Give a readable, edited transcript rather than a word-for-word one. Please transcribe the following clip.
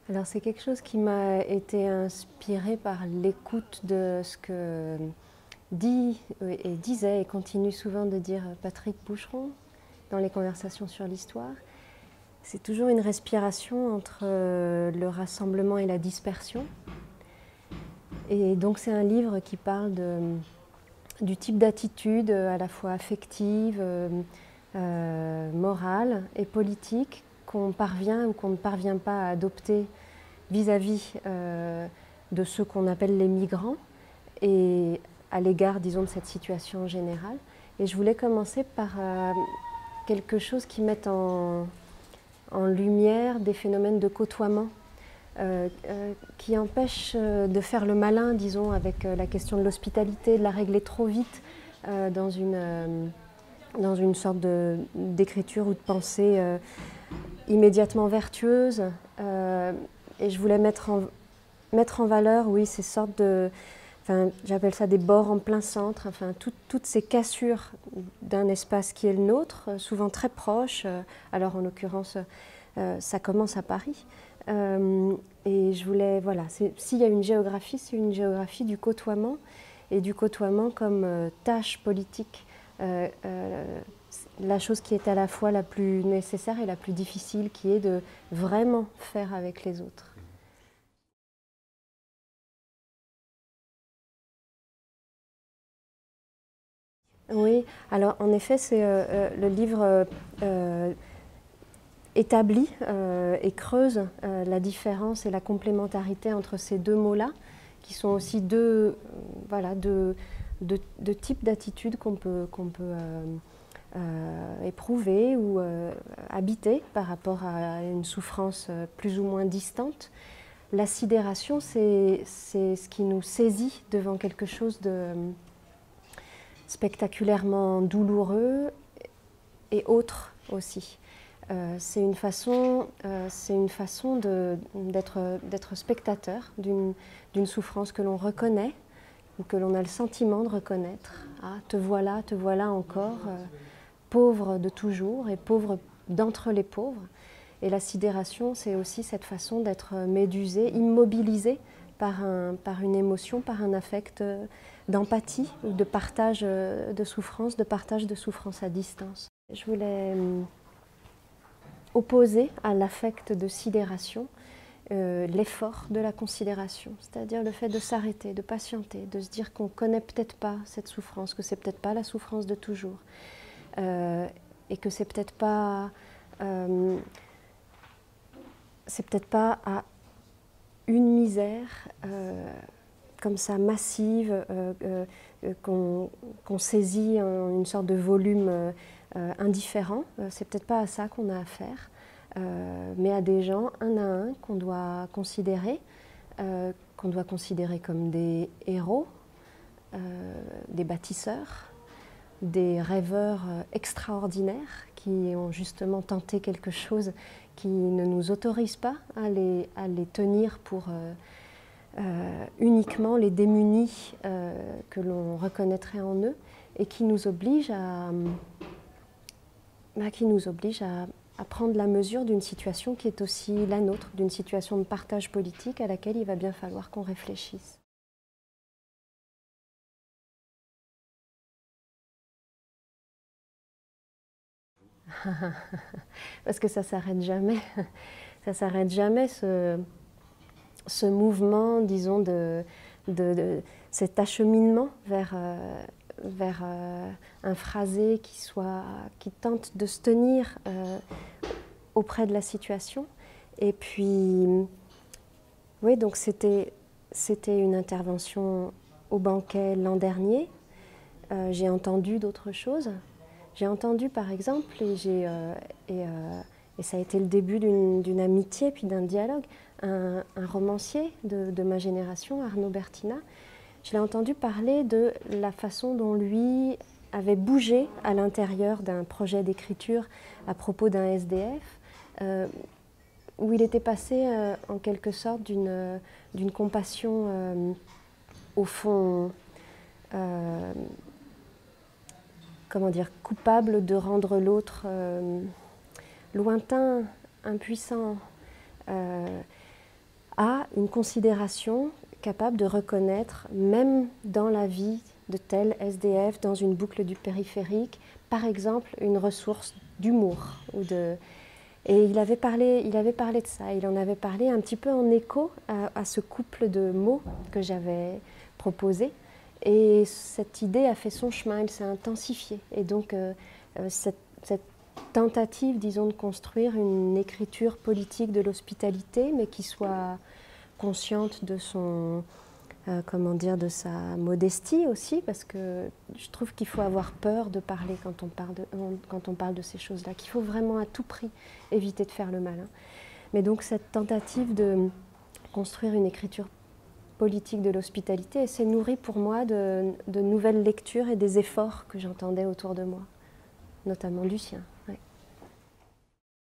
Alors c'est quelque chose qui m'a été inspiré par l'écoute de ce que dit et disait et continue souvent de dire Patrick Boucheron dans les conversations sur l'histoire. C'est toujours une respiration entre le rassemblement et la dispersion. Et donc c'est un livre qui parle du type d'attitude à la fois affective, morale et politique qu'on parvient ou qu'on ne parvient pas à adopter vis-à-vis de ceux qu'on appelle les migrants et à l'égard, disons, de cette situation générale. Et je voulais commencer par quelque chose qui mette en lumière des phénomènes de côtoiement qui empêchent de faire le malin, disons, avec la question de l'hospitalité, de la régler trop vite dans une sorte d'écriture ou de pensée immédiatement vertueuse. Et je voulais mettre en valeur, oui, ces sortes de... Enfin, j'appelle ça des bords en plein centre, enfin, toutes ces cassures d'un espace qui est le nôtre, souvent très proche. Alors, en l'occurrence, ça commence à Paris. Et je voulais, voilà, s'il y a une géographie, c'est une géographie du côtoiement, et du côtoiement comme tâche politique. La chose qui est à la fois la plus nécessaire et la plus difficile, qui est de vraiment faire avec les autres. Oui, alors en effet, c'est le livre établit et creuse la différence et la complémentarité entre ces deux mots-là, qui sont aussi deux, voilà, deux types d'attitudes qu'on peut éprouver ou habiter par rapport à une souffrance plus ou moins distante. La sidération, c'est ce qui nous saisit devant quelque chose de spectaculairement douloureux et autre aussi. C'est une façon d'être spectateur d'une souffrance que l'on reconnaît ou que l'on a le sentiment de reconnaître. Ah, te voilà encore, pauvre de toujours et pauvre d'entre les pauvres. Et la sidération, c'est aussi cette façon d'être médusé, immobilisé par une émotion, par un affect d'empathie ou de partage de souffrance à distance. Je voulais opposer à l'affect de sidération l'effort de la considération, c'est-à-dire le fait de s'arrêter, de patienter, de se dire qu'on ne connaît peut-être pas cette souffrance, que c'est peut-être pas la souffrance de toujours, et que c'est peut-être pas à une misère comme ça massive qu'on saisit en une sorte de volume indifférent. C'est peut-être pas à ça qu'on a affaire, mais à des gens un à un qu'on doit considérer comme des héros, des bâtisseurs, des rêveurs extraordinaires qui ont justement tenté quelque chose qui ne nous autorise pas à les tenir pour uniquement les démunis que l'on reconnaîtrait en eux et qui nous oblige à prendre la mesure d'une situation qui est aussi la nôtre, d'une situation de partage politique à laquelle il va bien falloir qu'on réfléchisse. Parce que ça s'arrête jamais. Ça s'arrête jamais ce mouvement, disons, cet acheminement vers un phrasé qui tente de se tenir auprès de la situation. Et puis, oui, donc c'était une intervention au banquet l'an dernier. J'ai entendu d'autres choses. J'ai entendu, par exemple, et ça a été le début d'une amitié puis d'un dialogue, un romancier de ma génération, Arnaud Bertina. Je l'ai entendu parler de la façon dont lui avait bougé à l'intérieur d'un projet d'écriture à propos d'un SDF, où il était passé en quelque sorte d'une compassion au fond comment dire, coupable de rendre l'autre lointain, impuissant, à une considération capable de reconnaître, même dans la vie de tel SDF, dans une boucle du périphérique, par exemple, une ressource d'humour. Et il avait parlé de ça, il en avait parlé un petit peu en écho à ce couple de mots que j'avais proposé. Et cette idée a fait son chemin, elle s'est intensifiée. Et donc, cette tentative, disons, de construire une écriture politique de l'hospitalité, mais qui soit consciente de son, comment dire, de sa modestie aussi, parce que je trouve qu'il faut avoir peur de parler quand on parle de ces choses-là, qu'il faut vraiment à tout prix éviter de faire le malin. Mais donc cette tentative de construire une écriture politique de l'hospitalité, s'est nourrie pour moi de nouvelles lectures et des efforts que j'entendais autour de moi, notamment du sien. Ouais.